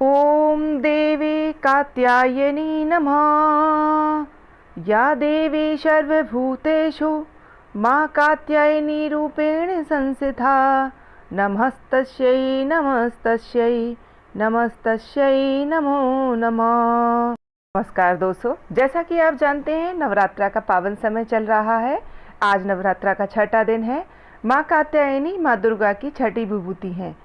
ॐ देवी कात्यायनी नमः। या देवी सर्वभूतेषु मां कात्यायनी रूपेण संस्थिता। नमस्तस्यै नमस्तस्यै नमस्तस्यै नमो नमः। नमस्कार दोस्तों, जैसा कि आप जानते हैं नवरात्रा का पावन समय चल रहा है। आज नवरात्रा का छठा दिन है। माँ कात्यायनी माँ दुर्गा की छठी विभूति हैं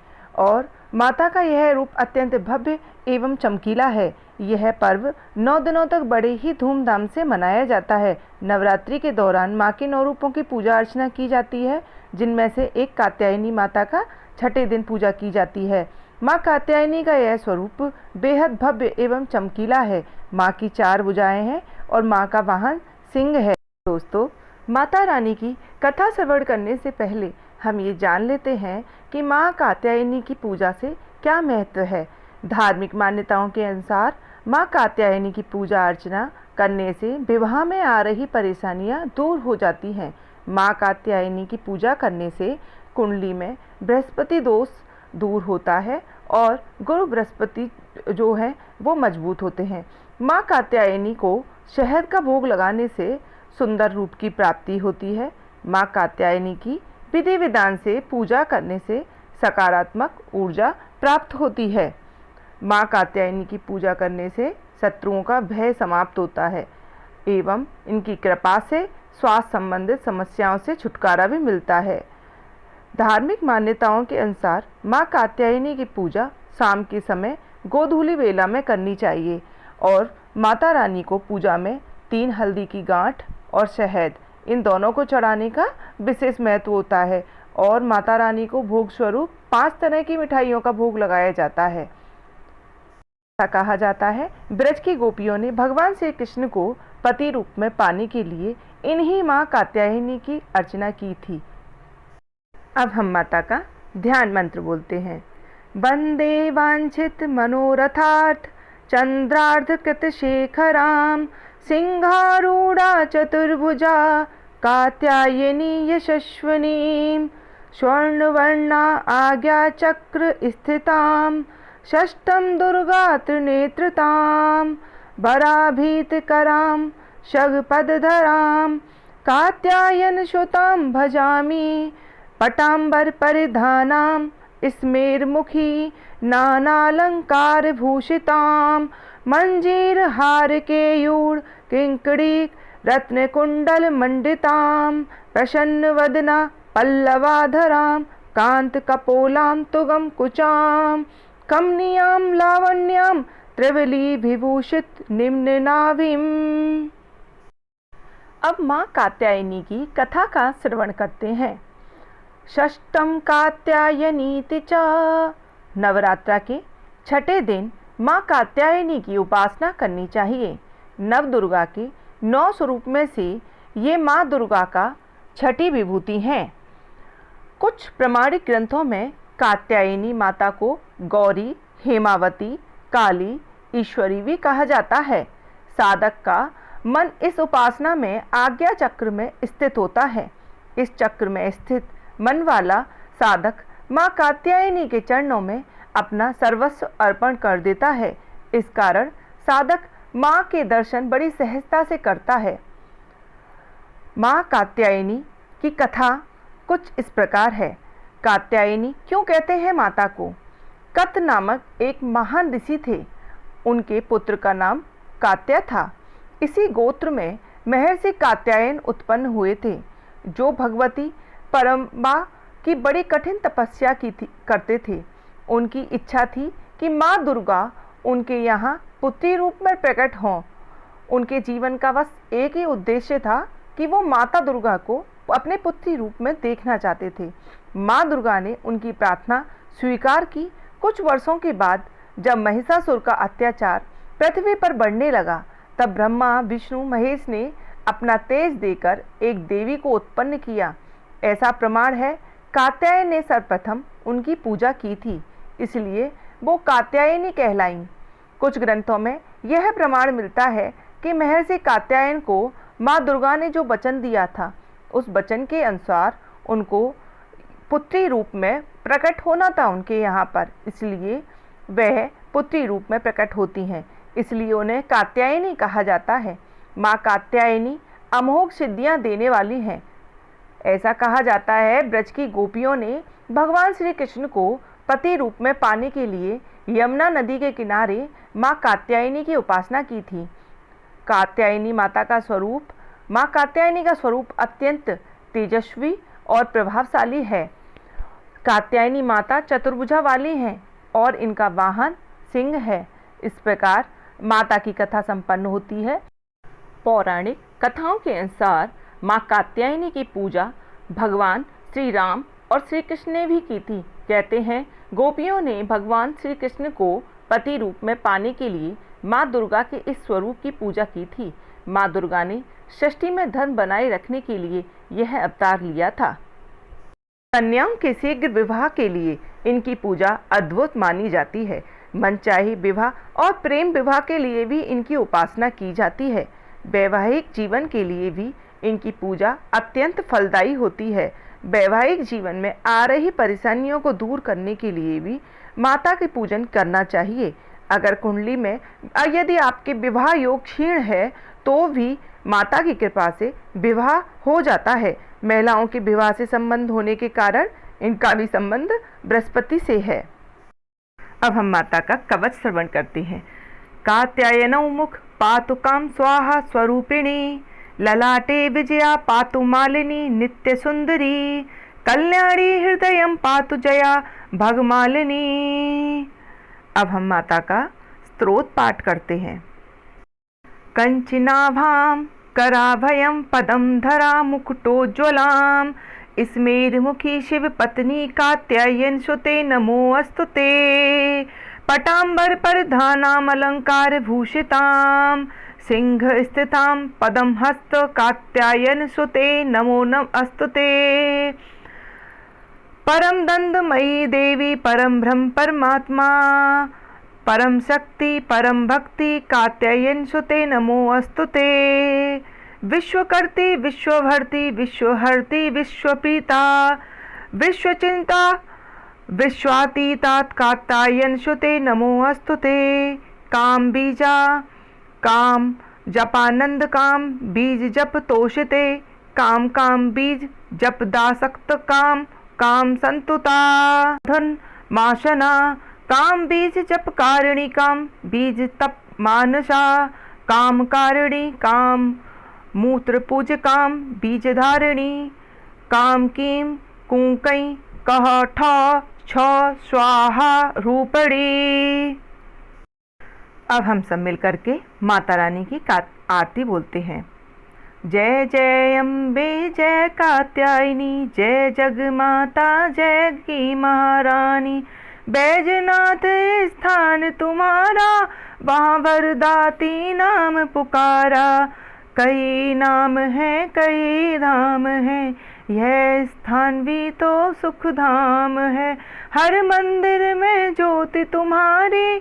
और माता का यह रूप अत्यंत भव्य एवं चमकीला है। यह पर्व 9 दिनों तक बड़े ही धूमधाम से मनाया जाता है। नवरात्रि के दौरान माँ के 9 रूपों की पूजा अर्चना की जाती है, जिनमें से एक कात्यायनी माता का छठे दिन पूजा की जाती है। माँ कात्यायनी का यह स्वरूप बेहद भव्य एवं चमकीला है। माँ की 4 भुजाएं हैं और माँ का वाहन सिंह है। दोस्तों, माता रानी की कथा श्रवण करने से पहले हम ये जान लेते हैं कि माँ कात्यायनी की पूजा से क्या महत्व है। धार्मिक मान्यताओं के अनुसार माँ कात्यायनी की पूजा अर्चना करने से विवाह में आ रही परेशानियाँ दूर हो जाती हैं। माँ कात्यायनी की पूजा करने से कुंडली में बृहस्पति दोष दूर होता है और गुरु बृहस्पति जो है वो मजबूत होते हैं। माँ कात्यायनी को शहद का भोग लगाने से सुंदर रूप की प्राप्ति होती है। माँ कात्यायनी की विधि विधान से पूजा करने से सकारात्मक ऊर्जा प्राप्त होती है। माँ कात्यायनी की पूजा करने से शत्रुओं का भय समाप्त होता है एवं इनकी कृपा से स्वास्थ्य संबंधित समस्याओं से छुटकारा भी मिलता है। धार्मिक मान्यताओं के अनुसार माँ कात्यायनी की पूजा शाम के समय गोधूली बेला में करनी चाहिए और माता रानी को पूजा में 3 हल्दी की गांठ और शहद, इन दोनों को चढ़ाने का विशेष महत्व होता है और माता रानी को भोग स्वरूप 5 तरह की मिठाइयों का भोग लगाया जाता है। ऐसा कहा जाता है, ब्रज की गोपियों ने भगवान श्री कृष्ण को पति रूप में पाने के लिए इन्हीं माँ कात्यायनी की अर्चना की थी। अब हम माता का ध्यान मंत्र बोलते हैं। वंदे वांछित मनोरथार्थ चंद्रार्ध कृत शेखराम सिंहारूढ़ा चतुर्भुजा कात्यायनी यशस्विनी स्वर्णवर्णा आज्ञा चक्र स्थितां षष्ठम दुर्गा त्रिनेत्रतां वराभीतकरां शगपदधरां कात्यायन सुतां भजामि पटांबर परिधानां स्मेरमुखी नानालंकार भूषितां मंजीर हार केयूर किंकड़ी रत्नकुंडल मंडितां प्रसन्न वदना पल्लवाधरां कांत कपोलां तुगम कुचां कमनीयां लावण्यां त्रिवली विभूषित निम्न नाभिम। अब माँ कात्यायनी की कथा का श्रवण करते हैं। षष्ठम कात्यायनीति च। नवरात्रा के छठे दिन माँ कात्यायनी की उपासना करनी चाहिए। नव दुर्गा के 9 स्वरूप में से ये माँ दुर्गा का छठी विभूति हैं। कुछ प्रमाणिक ग्रंथों में कात्यायनी माता को गौरी, हेमावती, काली, ईश्वरी भी कहा जाता है। साधक का मन इस उपासना में आज्ञा चक्र में स्थित होता है। इस चक्र में स्थित मन वाला साधक माँ कात्यायनी के चरणों में अपना सर्वस्व अर्पण कर देता है। इस कारण साधक माँ के दर्शन बड़ी सहजता से करता है। माँ कात्यायनी की कथा कुछ इस प्रकार है। कात्यायनी क्यों कहते हैं माता को? कत नामक एक महान ऋषि थे। उनके पुत्र का नाम कात्या था। इसी गोत्र में महर्षि कात्यायन उत्पन्न हुए थे, जो भगवती परम्बा की बड़ी कठिन तपस्या करते थे। उनकी इच्छा थी कि माँ दुर्गा उनके यहाँ पुत्री रूप में प्रकट हों। उनके जीवन का बस एक ही उद्देश्य था कि वो माता दुर्गा को अपने पुत्री रूप में देखना चाहते थे। माँ दुर्गा ने उनकी प्रार्थना स्वीकार की। कुछ वर्षों के बाद जब महिषासुर का अत्याचार पृथ्वी पर बढ़ने लगा, तब ब्रह्मा, विष्णु, महेश ने अपना तेज देकर एक देवी को उत्पन्न किया। ऐसा प्रमाण है कात्यायन ने सर्वप्रथम उनकी पूजा की थी, इसलिए वो कात्यायनी कहलाईं। कुछ ग्रंथों में यह प्रमाण मिलता है कि महर्षि कात्यायन को माँ दुर्गा ने जो वचन दिया था, उस वचन के अनुसार उनको पुत्री रूप में प्रकट होना था उनके यहाँ पर, इसलिए वह पुत्री रूप में प्रकट होती हैं, इसलिए उन्हें कात्यायनी कहा जाता है। माँ कात्यायनी अमोघ सिद्धियाँ देने वाली हैं। ऐसा कहा जाता है ब्रज की गोपियों ने भगवान श्री कृष्ण को पति रूप में पाने के लिए यमुना नदी के किनारे माँ कात्यायनी की उपासना की थी। कात्यायनी माता का स्वरूप माँ कात्यायनी का स्वरूप अत्यंत तेजस्वी और प्रभावशाली है। कात्यायनी माता चतुर्भुजा वाली हैं और इनका वाहन सिंह है। इस प्रकार माता की कथा संपन्न होती है। पौराणिक कथाओं के अनुसार माँ कात्यायनी की पूजा भगवान श्री राम और श्री कृष्ण ने भी की थी। कहते हैं गोपियों ने भगवान श्री कृष्ण को पति रूप में पाने के लिए माँ दुर्गा के इस स्वरूप की पूजा की थी। माँ दुर्गा ने सृष्टि में धर्म बनाए रखने के लिए यह अवतार लिया था। कन्याओं के शीघ्र विवाह के लिए इनकी पूजा अद्भुत मानी जाती है। मनचाही विवाह और प्रेम विवाह के लिए भी इनकी उपासना की जाती है। वैवाहिक जीवन के लिए भी इनकी पूजा अत्यंत फलदायी होती है। वैवाहिक जीवन में आ रही परेशानियों को दूर करने के लिए भी माता के पूजन करना चाहिए। अगर कुंडली में यदि आपके विवाह योग क्षीण है तो भी माता की कृपा से विवाह हो जाता है। महिलाओं के विवाह से संबंध होने के कारण इनका भी संबंध बृहस्पति से है। अब हम माता का कवच श्रवण करते हैं। कात्यायनौ मुख पातु काम स्वाहा स्वरूपिणी, ललाटे विजया पातु मालिनी नित्य सुंदरी, कल्याणी हृदयं पातु जया भगमालिनी। अब हम माता का स्तोत्र पाठ करते हैं। कंचनाभां कराभयं पदम धरा मुकुटोज्ज्वलां, स्मेरमुखी शिव पत्नी कात्यायन सुते नमो अस्तुते, पटांबर परिधानाम अलंकार भूषितां, सिंह स्थितां पदम हस्त कात्यायन सुते नमो नम अस्तुते, परम दंडमयी देवी परम ब्रह्म परमात्मा, परम शक्ति परम भक्ति कात्यायन सुते नमो अस्तुते, विश्वकर्ती विश्वभर्ती विश्वहर्ती विश्वपीता, विश्वचिंता विश्वातीता कात्यायन सुते नमो अस्तुते, काम बीजा काम जपानंद काम बीज जप तोषिते, काम काम बीज जप दासक्त काम काम संतुता, धन माशना काम बीज जप कारिणी काम बीज तप मानसा, काम कारिणी काम मूत्र पूज काम बीज धारिणी, काम कीम कुंकई कह ठ छ स्वाहा रूपड़ी। अब हम सब मिल करके माता रानी की आरती बोलते हैं। जय जय अम्बे जय कात्यायनी, जय जग माता जय की महारानी, बैजनाथ स्थान तुम्हारा वहाँ वरदाती नाम पुकारा, कई नाम है कई धाम है, यह स्थान भी तो सुख धाम है, हर मंदिर में ज्योति तुम्हारी,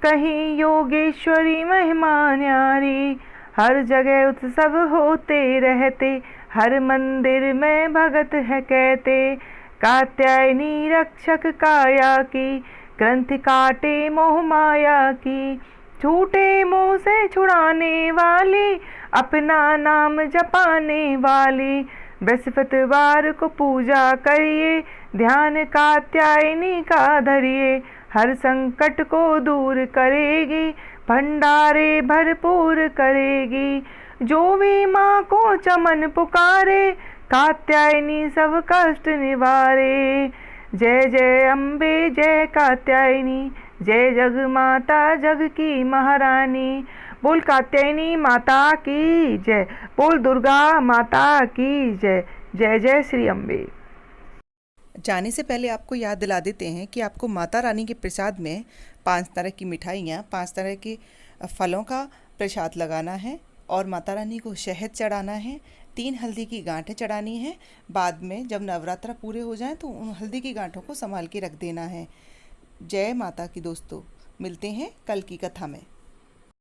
कहीं योगेश्वरी महिमा न्यारी, हर जगह उत्सव होते रहते, हर मंदिर में भगत है कहते, कात्यायनी रक्षक काया की, ग्रंथि काटे मोह माया की, झूठे मुंह से छुड़ाने वाली, अपना नाम जपाने वाली, बृहस्पतिवार को पूजा करिए, ध्यान कात्यायनी का धरिए, हर संकट को दूर करेगी, भंडारे भरपूर करेगी, जो भी माँ को चमन पुकारे, कात्यायनी सब कष्ट निवारे। जय जय अम्बे जय कात्यायनी, जय जग माता जग की महारानी, बोल कात्यायनी माता की जय, बोल दुर्गा माता की जय। जय जय श्री अम्बे। जाने से पहले आपको याद दिला देते हैं कि आपको माता रानी के प्रसाद में 5 तरह की मिठाइयाँ, 5 तरह के फलों का प्रसाद लगाना है और माता रानी को शहद चढ़ाना है, 3 हल्दी की गांठें चढ़ानी है। बाद में जब नवरात्रा पूरे हो जाएं तो उन हल्दी की गांठों को संभाल के रख देना है। जय माता की दोस्तों, मिलते हैं कल की कथा में।